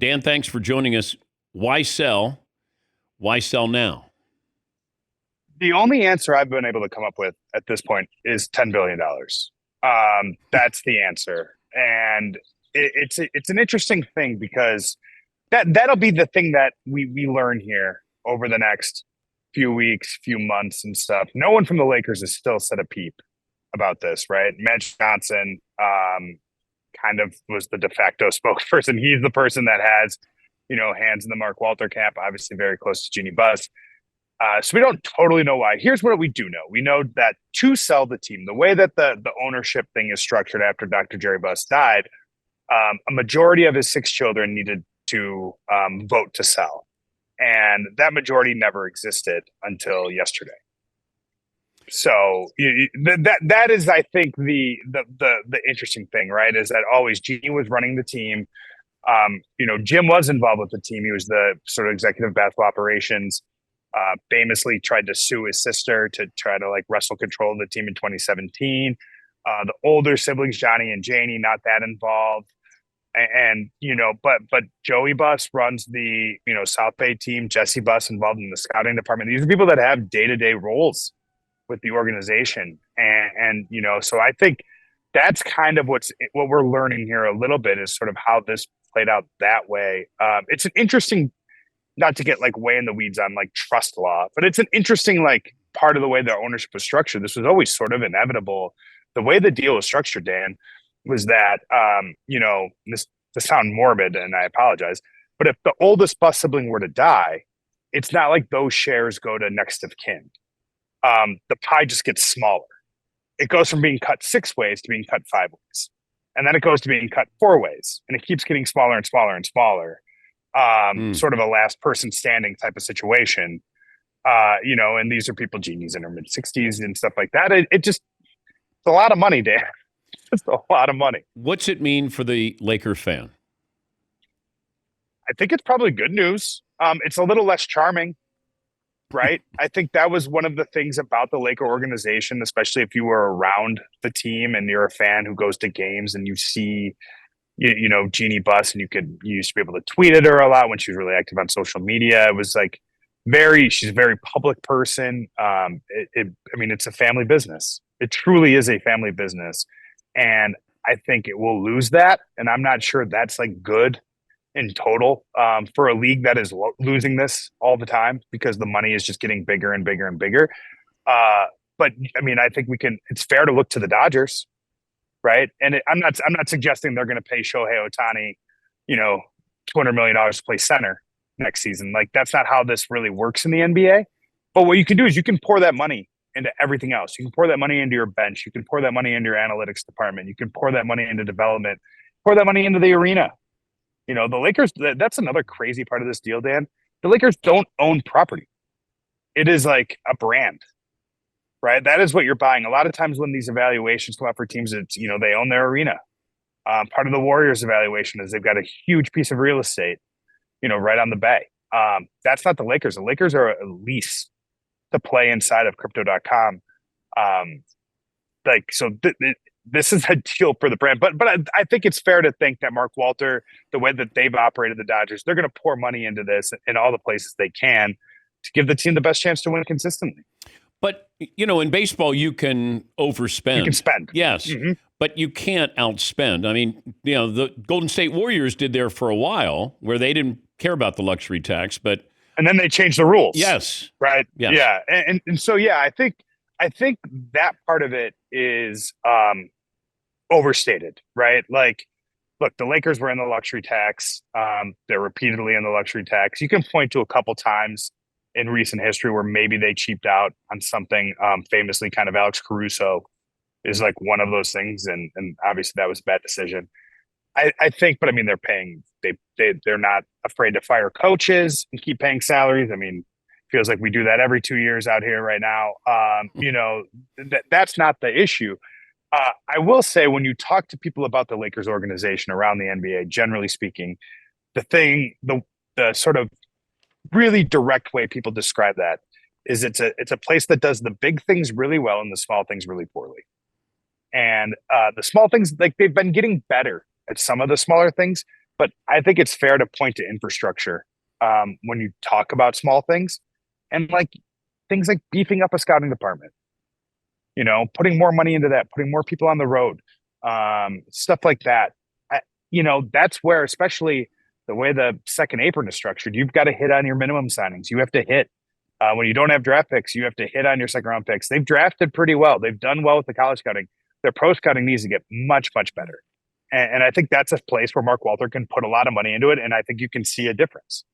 Dan, thanks for joining us. Why sell? Why sell now? The only answer I've been able to come up with at this point is $10 billion. That's the answer. And it's an interesting thing because that'll be the thing that we learn here over the next few weeks, few months and stuff. No one from the Lakers has still said a peep about this, right? Magic Johnson kind of was the de facto spokesperson. He's the person that has, hands in the Mark Walter camp, obviously very close to Jeannie Buss. So we don't totally know why. Here's what we do know. We know that to sell the team, the way that the ownership thing is structured after Dr. Jerry Buss died, a majority of his 6 children needed to vote to sell. And that majority never existed until yesterday. So that is, I think, the interesting thing, right? Is that always Jeannie was running the team. Jim was involved with the team. He was the sort of executive basketball operations. Famously tried to sue his sister to try to wrestle control of the team in 2017. The older siblings, Johnny and Janie, not that involved. And but Joey Buss runs the South Bay team. Jesse Buss involved in the scouting department. These are people that have day-to-day roles with the organization, and so I think that's kind of what we're learning here a little bit is sort of how this played out that way. It's an interesting, not to get way in the weeds on trust law, but it's an interesting part of the way the ownership was structured. This was always sort of inevitable. The way the deal was structured, Dan, was that this to sound morbid, and I apologize, but if the oldest Buss sibling were to die, it's not like those shares go to next of kin. The pie just gets smaller. It goes from being cut 6 ways to being cut 5 ways, and then it goes to being cut 4 ways, and it keeps getting smaller and smaller and smaller. Sort of a last person standing type of situation. And these are people, genies in their mid 60s and stuff like that. It's a lot of money, Dan. Just a lot of money. What's it mean for the Laker fan? I think it's probably good news. It's a little less charming, right? I think that was one of the things about the Laker organization, especially if you were around the team and you're a fan who goes to games and you see, Jeannie Buss, and you used to be able to tweet at her a lot when she was really active on social media. It was she's a very public person. It's a family business. It truly is a family business. And I think it will lose that. And I'm not sure that's good in total for a league that is losing this all the time because the money is just getting bigger and bigger and bigger. But I think it's fair to look to the Dodgers, right? And I'm not suggesting they're going to pay Shohei Ohtani, $200 million to play center next season. That's not how this really works in the NBA. But what you can do is you can pour that money into everything else. You can pour that money into your bench. You can pour that money into your analytics department. You can pour that money into development, pour that money into the arena. The Lakers, that's another crazy part of this deal, Dan. The Lakers don't own property. It is like a brand, right? That is what you're buying. A lot of times when these evaluations come out for teams, it's, they own their arena. Part of the Warriors evaluation is they've got a huge piece of real estate, right on the bay. That's not the Lakers. The Lakers are a lease to play inside of crypto.com. This is a deal for the brand, but I think it's fair to think that Mark Walter, the way that they've operated the Dodgers, they're going to pour money into this in all the places they can to give the team the best chance to win consistently. But, in baseball, you can overspend. You can spend. Yes, but you can't outspend. The Golden State Warriors did there for a while where they didn't care about the luxury tax, and then they changed the rules. Yes. Right. Yes. Yeah. And so, I think that part of it is overstated, right? Look, the Lakers were in the luxury tax. They're repeatedly in the luxury tax. You can point to a couple times in recent history where maybe they cheaped out on something. Famously, kind of Alex Caruso is one of those things, and obviously that was a bad decision. I think, but they're paying. They're not afraid to fire coaches and keep paying salaries. Feels like we do that every 2 years out here right now. That's not the issue. I will say when you talk to people about the Lakers organization around the NBA, generally speaking, the sort of really direct way people describe that is it's a place that does the big things really well and the small things really poorly. And the small things, they've been getting better at some of the smaller things, But I think it's fair to point to infrastructure when you talk about small things, and like things like beefing up a scouting department. Putting more money into that, putting more people on the road, stuff like that. That's where, especially the way the second apron is structured, you've got to hit on your minimum signings. You have to hit when you don't have draft picks. You have to hit on your second round picks. They've drafted pretty well. They've done well with the college scouting. Their pro scouting needs to get much, much better. And I think that's a place where Mark Walter can put a lot of money into it. And I think you can see a difference.